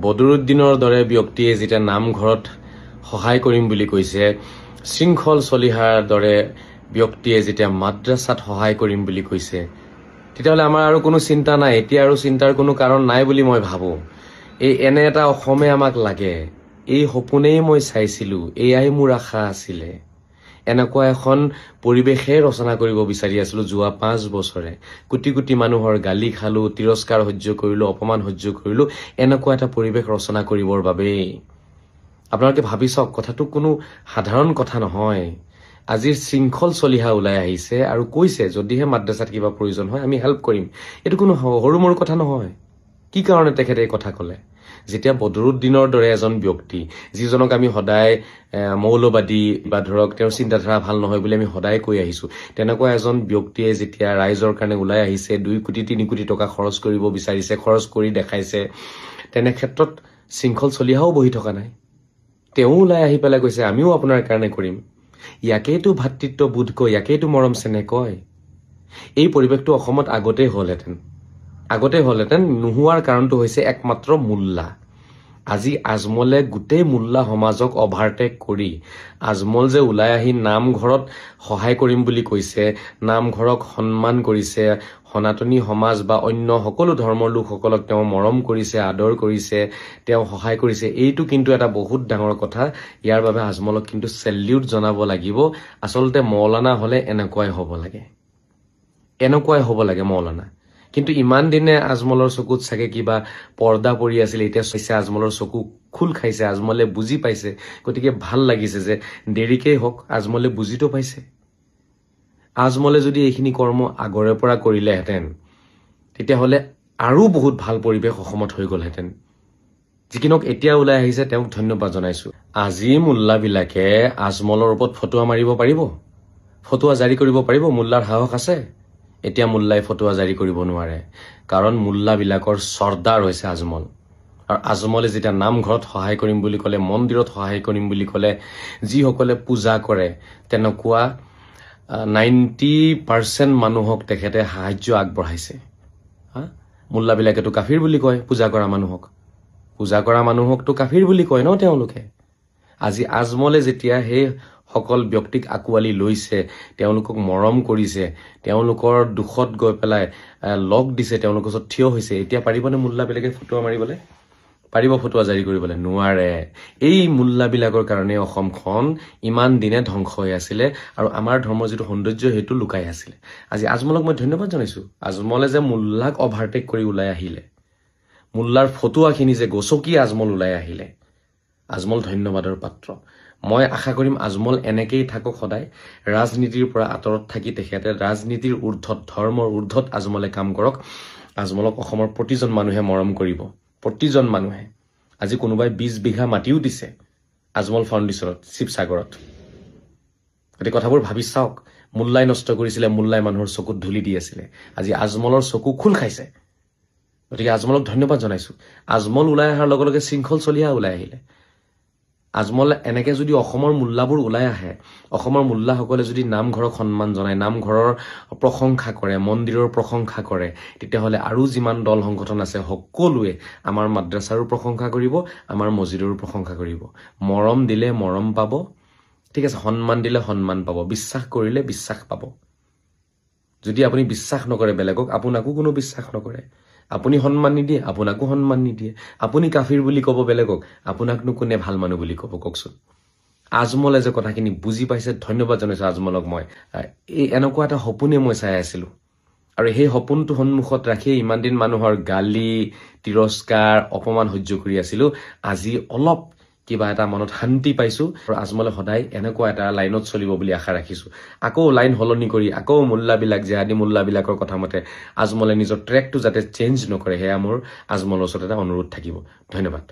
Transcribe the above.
বদৰুদ্দিনৰ দৰে ব্যক্তিয়ে যেতিয়া নামঘৰত সহায় কৰিম বুলি কৈছে, শৃংখল চলিহাৰ দৰে ব্যক্তিয়ে যেতিয়া মাদ্ৰাছাত সহায় কৰিম বুলি কৈছে, তেতিয়াহ'লে আমাৰ আৰু কোনো চিন্তা নাই। এতিয়া আৰু চিন্তাৰ কোনো কাৰণ নাই বুলি মই ভাবোঁ। এনে এটা অসমে আমাক লাগে। এই সপোনেই মই চাইছিলোঁ, এয়াই মোৰ আশা আছিলে। এনেকুৱা এখন পৰিৱেশে ৰচনা কৰিব বিচাৰি আছিলোঁ যোৱা 5 বছৰে। কোটি কোটি মানুহৰ গালি খালোঁ, তিৰস্কাৰ সহ্য কৰিলোঁ, অপমান সহ্য কৰিলোঁ, এনেকুৱা এটা পৰিৱেশ ৰচনা কৰিবৰ বাবেই। আপোনালোকে ভাবি চাওক, কথাটো কোনো সাধাৰণ কথা নহয়। আজিৰ শৃংখল চলিহা ওলাই আহিছে আৰু কৈছে যদিহে মাদ্ৰাছাত কিবা প্ৰয়োজন হয় আমি হেল্প কৰিম। এইটো কোনো সৰু মৰু কথা নহয়। কি কাৰণে তেখেতে এই কথা ক'লে? যেতিয়া বদৰুদ্দিনৰ দৰে এজন ব্যক্তি, যিজনক আমি সদায় মৌলবাদী বা ধৰক তেওঁৰ চিন্তাধাৰা ভাল নহয় বুলি আমি সদায় কৈ আহিছোঁ, তেনেকুৱা এজন ব্যক্তিয়ে যেতিয়া ৰাইজৰ কাৰণে ওলাই আহিছে, 2 কোটি 3 কোটি টকা খৰচ কৰিব বিচাৰিছে, খৰচ কৰি দেখাইছে, তেনে ক্ষেত্ৰত শৃংখল চলিহাও বহি থকা নাই। তেওঁ ওলাই আহি পেলাই কৈছে আমিও আপোনাৰ কাৰণে কৰিম। ইয়াকেইতো ভাতৃত্ববোধ কয়, ইয়াকেইতো মৰম চেনেহ কয়। এই পৰিৱেশটো অসমত আগতেই হ'লহেঁতেন। নোহোৱাৰ কাৰণটো হৈছে একমাত্ৰ মোল্লা। আজি আজমলে গোটেই মোল্লা সমাজক অভাৰটেক কৰি আজমল যে ওলাই আহি নামঘৰত সহায় কৰিম বুলি কৈছে, নামঘৰক সন্মান কৰিছে, সনাতনী সমাজ বা অন্য সকলো ধৰ্মৰ লোকসকলক তেওঁ মৰম কৰিছে, আদৰ কৰিছে, তেওঁ সহায় কৰিছে, এইটো কিন্তু এটা বহুত ডাঙৰ কথা। ইয়াৰ বাবে আজমলক কিন্তু চেলিউট জনাব লাগিব। আচলতে মৌলানা হ'লে এনেকুৱাই হ'ব লাগে মৌলানা। কিন্তু ইমান দিনে আজমলৰ চকুত চাগে কিবা পৰ্দা পৰি আছিল, এতিয়া চাইছে আজমলৰ চকু খোল খাইছে, আজমলে বুজি পাইছে। গতিকে ভাল লাগিছে যে দেৰিকেই হওক আজমলে বুজিতো পাইছে। আজমলে যদি এইখিনি কৰ্ম আগৰে পৰা কৰিলেহেঁতেন, তেতিয়াহ'লে আৰু বহুত ভাল পৰিৱেশ অসমত হৈ গ'লহেঁতেন। যিকিনক এতিয়া ওলাই আহিছে তেওঁক ধন্যবাদ জনাইছোঁ। আজি মোল্লাবিলাকে আজমলৰ ওপৰত ফটোৱা মাৰিব পাৰিব, ফটোৱা জাৰি কৰিব পাৰিব? মোল্লাৰ সাহস আছে? এতিয়া মোল্লাই ফটোৱা জাৰি কৰিব নোৱাৰে, কাৰণ মোল্লাবিলাকৰ চৰ্দাৰ হৈছে আজমল। আৰু আজমলে যেতিয়া নামঘৰত সহায় কৰিম বুলি ক'লে, মন্দিৰত সহায় কৰিম বুলি ক'লে, যিসকলে পূজা কৰে তেনেকুৱা 90% মানুহক তেখেতে সাহায্য আগবঢ়াইছে। মোল্লাবিলাকেতো কাফিৰ বুলি কয় পূজা কৰা মানুহকতো কাফিৰ বুলি কয় ন তেওঁলোকে। আজি আজমলে যেতিয়া সেই সকল ব্যক্তিক আঁকোৱালি লৈছে, তেওঁলোকক মৰম কৰিছে, তেওঁলোকৰ দুখত গৈ পেলাই লগ দিছে, তেওঁলোকৰ ওচৰত থিয় হৈছে, এতিয়া পাৰিবনে মোল্লাবিলাকে ফটোৱা মাৰিবলৈ? পাৰিব ফটোৱা জাৰি কৰিবলৈ? নোৱাৰে। এই মোল্লাবিলাকৰ কাৰণে অসমখন ইমান দিনে ধ্বংস হৈ আছিলে আৰু আমাৰ ধৰ্মৰ যিটো সৌন্দৰ্য সেইটো লুকাই আছিলে। আজি আজমলক মই ধন্যবাদ জনাইছোঁ। আজমলে যে মোল্লাক অভাৰটেক কৰি ওলাই আহিলে, মোল্লাৰ ফটোৱাখিনি যে গচকি আজমল ওলাই আহিলে, আজমল ধন্যবাদৰ পাত্ৰ। মই আশা কৰিম আজমল এনেকেই থাকক সদায়, ৰাজনীতিৰ পৰা আঁতৰত থাকি তেখেতে ৰাজনীতিৰ ঊৰ্ধত, ধৰ্মৰ ঊৰ্ধত আজমলে কাম কৰক। আজমলক অসমৰ প্ৰতিজন মানুহে মৰম কৰিব, প্ৰতিজন মানুহে। আজি কোনোবাই 20 বিঘা মাটিও দিছে আজমল ফাউণ্ডেশ্যনত শিৱসাগৰত। গতিকে কথাবোৰ ভাবি চাওক, মোল্লাই নষ্ট কৰিছিলে, মোল্লাই মানুহৰ চকুত ধূলি দি আছিলে, আজি আজমলৰ চকু খোল খাইছে। গতিকে আজমলক ধন্যবাদ জনাইছোঁ। আজমল ওলাই অহাৰ লগে লগে শৃংখল চলিহা ওলাই আহিলে। আজমল এনেকে যদি অসমৰ মোল্লাবোৰ ওলাই আহে, অসমৰ মোল্লাসকলে যদি নামঘৰক সন্মান জনায়, নামঘৰৰ প্ৰশংসা কৰে, মন্দিৰৰ প্ৰশংসা কৰে, তেতিয়াহ'লে আৰু যিমান দল সংগঠন আছে সকলোৱে আমাৰ মাদ্ৰাছাৰো প্ৰশংসা কৰিব, আমাৰ মছজিদৰো প্ৰশংসা কৰিব। মৰম দিলে মৰম পাব, ঠিক আছে, সন্মান দিলে সন্মান পাব, বিশ্বাস কৰিলে বিশ্বাস পাব। যদি আপুনি বিশ্বাস নকৰে বেলেগক, আপোনাকো কোনো বিশ্বাস নকৰে। আপুনি সন্মান নিদিয়ে, আপোনাকো সন্মান নিদিয়ে। আপুনি কাফিৰ বুলি ক'ব বেলেগক, আপোনাকনো কোনে ভাল মানুহ বুলি ক'ব কওকচোন? আজমলে যে কথাখিনি বুজি পাইছে, ধন্যবাদ জনাইছোঁ আজমলক মই। এনেকুৱা এটা সপোনে মই চাই আছিলোঁ আৰু সেই সপোনটো সন্মুখত ৰাখিয়ে ইমান দিন মানুহৰ গালি, তিৰস্কাৰ, অপমান সহ্য কৰি আছিলোঁ। আজি অলপ কিবা এটা মনত শান্তি পাইছোঁ আৰু আজমলে সদায় এনেকুৱা এটা লাইনত চলিব বুলি আশা ৰাখিছোঁ। আকৌ লাইন সলনি কৰি আকৌ মোল্লাবিলাক, জেহাদী মোল্লাবিলাকৰ কথা মতে আজমলে নিজৰ ট্ৰেকটো যাতে চেঞ্জ নকৰে, সেয়া মোৰ আজমলৰ ওচৰত এটা অনুৰোধ থাকিব। ধন্যবাদ।